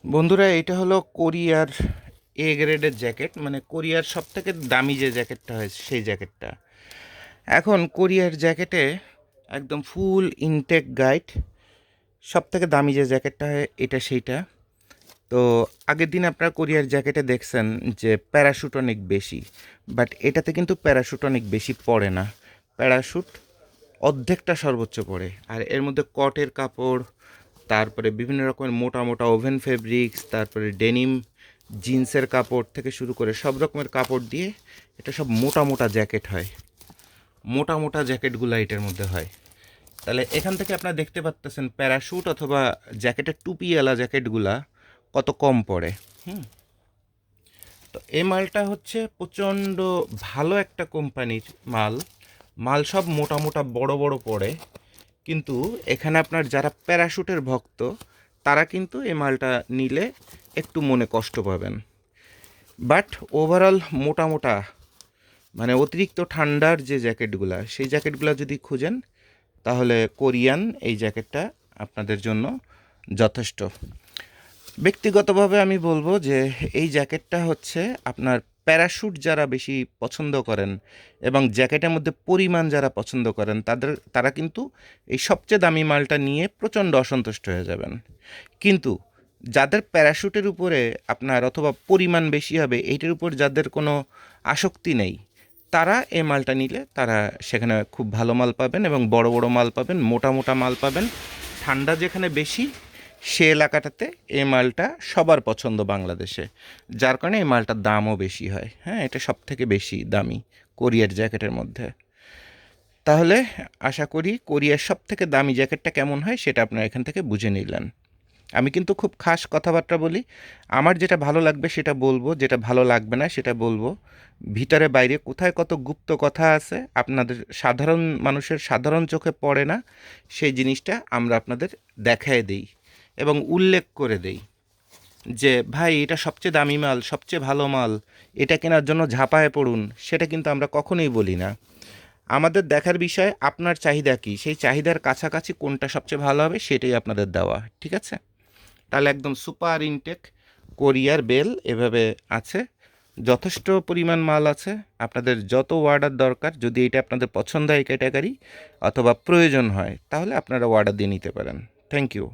বন্ধুরা, এটা হলো কোরিয়ার গ্রেডের জ্যাকেট, মানে কোরিয়ার সব থেকে দামি যে জ্যাকেটটা হয় সেই জ্যাকেটটা। এখন কোরিয়ার জ্যাকেটে একদম ফুল ইনটেক গাইড, সব থেকে দামি যে জ্যাকেটটা হয় এটা সেইটা। তো আগের দিন আপনারা কোরিয়ার জ্যাকেটে দেখছেন যে প্যারাশুট অনেক বেশি, বাট এটাতে কিন্তু প্যারাশুট অনেক বেশি পড়ে না। প্যারাশুট অর্ধেকটা সর্বোচ্চ পড়ে, আর এর মধ্যে কটের কাপড়, তারপরে বিভিন্ন রকমের মোটা মোটা ওভেন ফেব্রিক্স, তারপরে ডেনিম জিন্সের কাপড় থেকে শুরু করে সব রকমের কাপড় দিয়ে এটা সব মোটা মোটা জ্যাকেট হয়। মোটা মোটা জ্যাকেটগুলো এটার মধ্যে হয়। তাহলে এখান থেকে আপনারা দেখতে পাচ্তেছেন প্যারাশুট অথবা জ্যাকেটের টুপিওয়ালা জ্যাকেটগুলা কত কম পড়ে। হুম। তো এই মালটা হচ্ছে প্রচণ্ড ভালো একটা কোম্পানির মাল। মাল সব মোটা মোটা বড় বড় পড়ে, কিন্তু এখানে আপনার যারা প্যারাশুটের ভক্ত তারা কিন্তু এই মালটা নিলে একটু মনে কষ্ট পাবেন। বাট ওভারঅল মোটা মোটা, মানে অতিরিক্ত ঠান্ডার যে জ্যাকেটগুলা সেই জ্যাকেটগুলা যদি খুঁজেন তাহলে কোরিয়ান এই জ্যাকেটটা আপনাদের জন্য যথেষ্ট। ব্যক্তিগতভাবে আমি বলবো যে এই জ্যাকেটটা হচ্ছে আপনার প্যারাশুট যারা বেশি পছন্দ করেন এবং জ্যাকেটের মধ্যে পরিমাণ যারা পছন্দ করেন তারা কিন্তু এই সবচেয়ে দামি মালটা নিয়ে প্রচণ্ড অসন্তুষ্ট হয়ে যাবেন। কিন্তু যাদের প্যারাশুটের উপরে আপনার অথবা পরিমাণ বেশি হবে এইটার উপর যাদের কোনো আসক্তি নেই, তারা এই মালটা নিলে তারা সেখানে খুব ভালো মাল পাবেন এবং বড় বড় মাল পাবেন, মোটা মোটা মাল পাবেন। ঠান্ডা যেখানে বেশি সে এলাকাটাতে এই মালটা সবার পছন্দ বাংলাদেশে, যার কারণে এই মালটার দামও বেশি হয়। হ্যাঁ, এটা সব থেকে বেশি দামি কোরিয়ার জ্যাকেটের মধ্যে। তাহলে আশা করি কোরিয়ার সব থেকে দামি জ্যাকেটটা কেমন হয় সেটা আপনারা এখান থেকে বুঝে নিলেন। আমি কিন্তু খুব খাস কথাবার্তা বলি, আমার যেটা ভালো লাগবে সেটা বলবো, যেটা ভালো লাগবে না সেটা বলবো। ভিতরে বাইরে কোথায় কত গুপ্ত কথা আছে আপনাদের সাধারণ মানুষের সাধারণ চোখে পড়ে না, সেই জিনিসটা আমরা আপনাদের দেখায় দেই এবং উল্লেখ করে দেই যে ভাই এটা সবচেয়ে দামি মাল, সবচেয়ে ভালো মাল, এটা কেনার জন্য ঝাঁপায় পড়ুন, সেটা কিন্তু আমরা কখনোই বলি না। আমাদের দেখার বিষয় আপনার চাহিদা কী, সেই চাহিদার কাছাকাছি কোনটা সবচেয়ে ভালো হবে সেটাই আপনাদের দেওয়া, ঠিক আছে? তাহলে একদম সুপার ইনটেক কোরিয়ার বেল এভাবে আছে, যথেষ্ট পরিমাণ মাল আছে। আপনাদের যত অর্ডার দরকার, যদি এটা আপনাদের পছন্দ হয় ক্যাটাগরি অথবা প্রয়োজন হয়, তাহলে আপনারা অর্ডার দিয়ে নিতে পারেন। Thank you.